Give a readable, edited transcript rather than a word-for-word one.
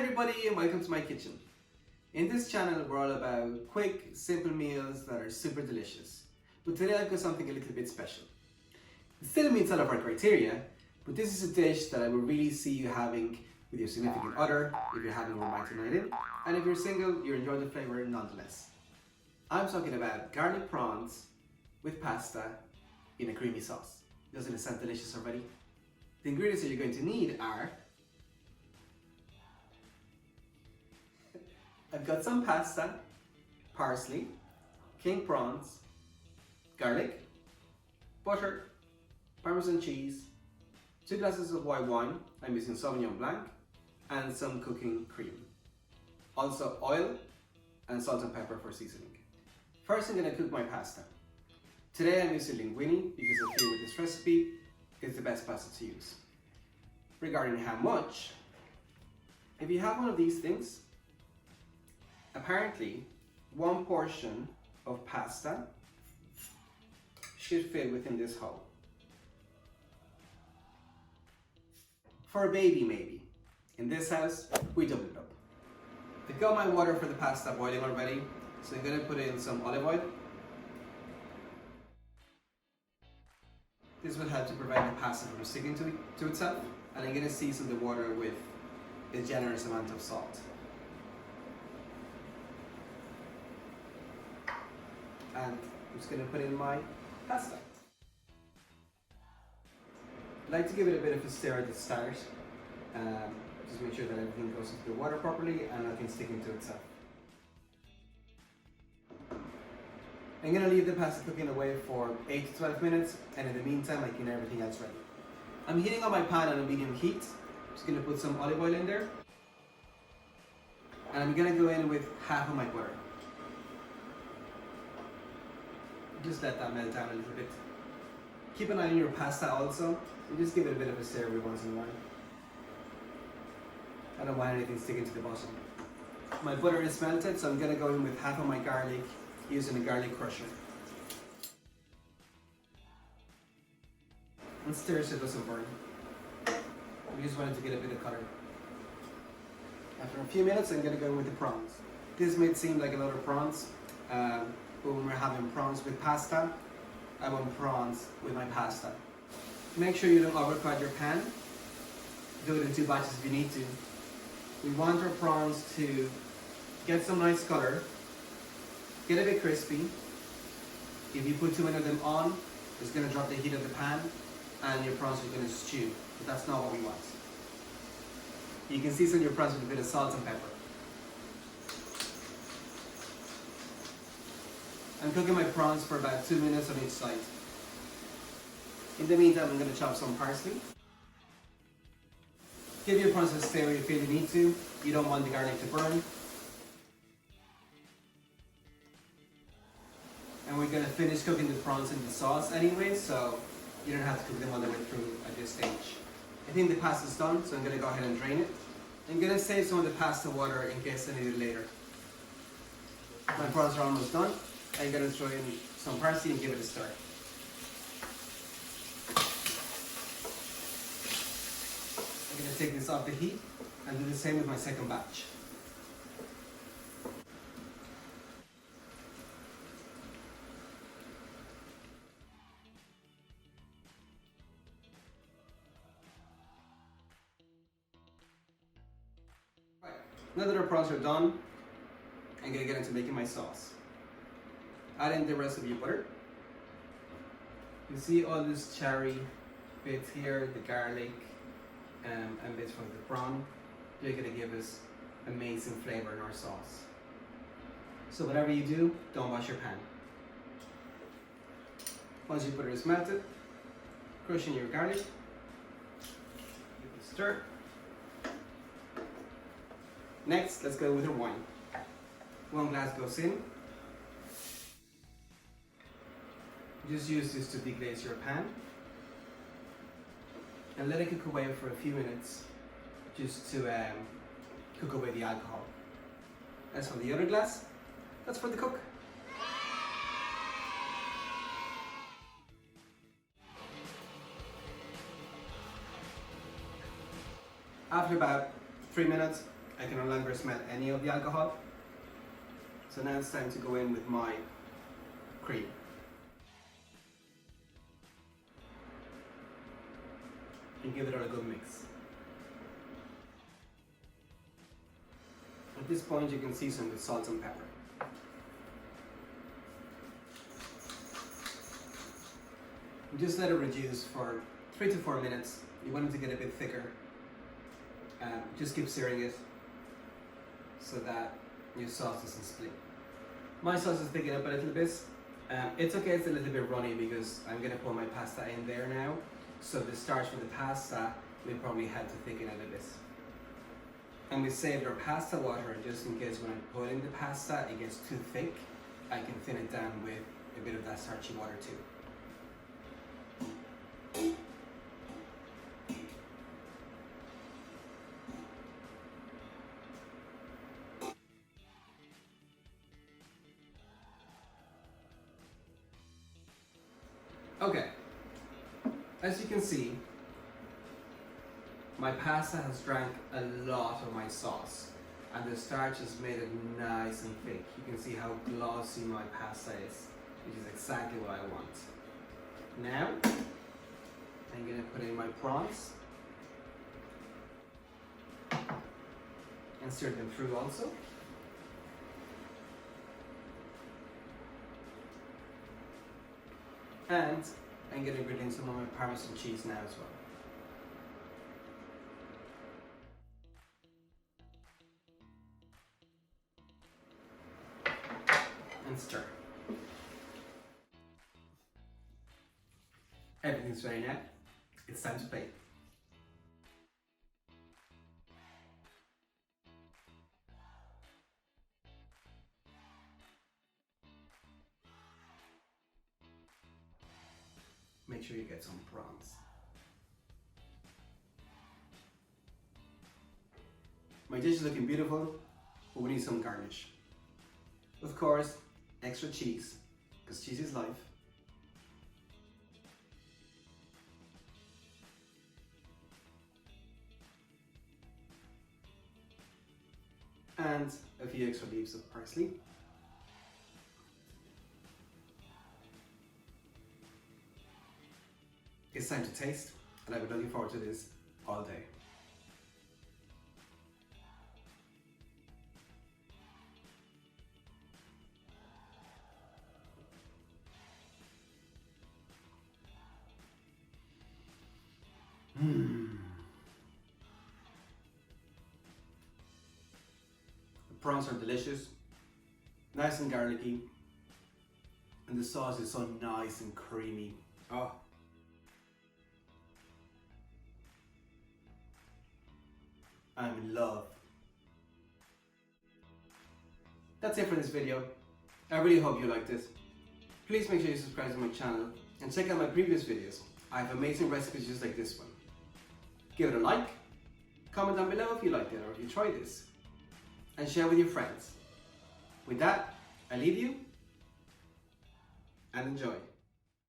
everybody and welcome to my kitchen. In this channel we're all about quick, simple meals that are super delicious. But today I've got something a little bit special. It still meets all of our criteria, but this is a dish that I would really see you having with your significant other, if you're having a romantic night in, and if you're single, you enjoy the flavour nonetheless. I'm talking about garlic prawns with pasta in a creamy sauce. Doesn't it sound delicious already? The ingredients that you're going to need are I've got some pasta, parsley, king prawns, garlic, butter, Parmesan cheese, 2 glasses of white wine, I'm using Sauvignon Blanc, and some cooking cream. Also oil and salt and pepper for seasoning. First I'm going to cook my pasta. Today I'm using linguine because I feel with this recipe it's the best pasta to use. Regarding how much, if you have one of these things, apparently 1 portion of pasta should fit within this hole. For a baby maybe. In this house, we double it up. I've got my water for the pasta boiling already, so I'm going to put in some olive oil. This will help to prevent the pasta from sticking to itself, and I'm going to season the water with a generous amount of salt. And I'm just going to put in my pasta. I like to give it a bit of a stir at the start, just make sure that everything goes into the water properly and nothing sticking to itself. I'm going to leave the pasta cooking away for 8 to 12 minutes, and in the meantime I can get everything else ready. I'm heating up my pan on a medium heat. I'm just going to put some olive oil in there, and I'm going to go in with half of my butter. Just let that melt down a little bit. Keep an eye on your pasta also, and just give it a bit of a stir every once in a while. I don't want anything sticking to the bottom. My butter is melted, so I'm going to go in with half of my garlic using a garlic crusher. And stir so it doesn't burn. We just wanted to get a bit of color. After a few minutes, I'm going to go in with the prawns. This may seem like a lot of prawns, but when we're having prawns with pasta, I want prawns with my pasta. Make sure you don't overcrowd your pan. Do it in 2 batches if you need to. We want our prawns to get some nice color, get a bit crispy. If you put too many of them on, it's going to drop the heat of the pan and your prawns are going to stew, but that's not what we want. You can season your prawns with a bit of salt and pepper. I'm cooking my prawns for about 2 minutes on each side. In the meantime, I'm going to chop some parsley. Give your prawns a stir if you feel you need to. You don't want the garlic to burn. And we're going to finish cooking the prawns in the sauce anyway, so you don't have to cook them all the way through at this stage. I think the pasta's done, so I'm going to go ahead and drain it. I'm going to save some of the pasta water in case I need it later. My prawns are almost done. I'm going to throw in some parsley and give it a stir. I'm going to take this off the heat and do the same with my second batch. Right. Now that our prawns are done, I'm going to get into making my sauce. Add in the rest of your butter. You see all this cherry bits here, the garlic, and bits from the prawn. They're going to give us amazing flavor in our sauce. So whatever you do, don't wash your pan. Once your butter is melted, crush in your garlic, give it a stir. Next, let's go with our wine. 1 glass goes in. Just use this to deglaze your pan and let it cook away for a few minutes just to cook away the alcohol. As for the other glass, that's for the cook. After about 3 minutes, I can no longer smell any of the alcohol. So now it's time to go in with my cream. And give it a good mix. At this point you can season with salt and pepper. Just let it reduce for 3 to 4 minutes. You want it to get a bit thicker. Just keep stirring it so that your sauce doesn't split. My sauce is thickening up a little bit. It's okay, it's a little bit runny because I'm going to put my pasta in there now. So the starch for the pasta will probably help to thicken it a bit. And we saved our pasta water just in case when I put in the pasta it gets too thick, I can thin it down with a bit of that starchy water too. Okay, as you can see, my pasta has drank a lot of my sauce and the starch has made it nice and thick. You can see how glossy my pasta is, which is exactly what I want. Now, I'm going to put in my prawns and stir them through also. And I'm going to bring in some of my Parmesan cheese now as well. And stir. Everything's ready now. It's time to plate. Make sure you get some prawns. My dish is looking beautiful, but we need some garnish. Of course, extra cheese, because cheese is life. And a few extra leaves of parsley. It's time to taste, and I've been looking forward to this all day. The prawns are delicious, nice and garlicky, and the sauce is so nice and creamy. Oh. I'm in love. That's it for this video. I really hope you liked it. Please make sure you subscribe to my channel and check out my previous videos. I have amazing recipes just like this one. Give it a like, comment down below if you liked it or if you tried this, and share with your friends. With that, I leave you and enjoy.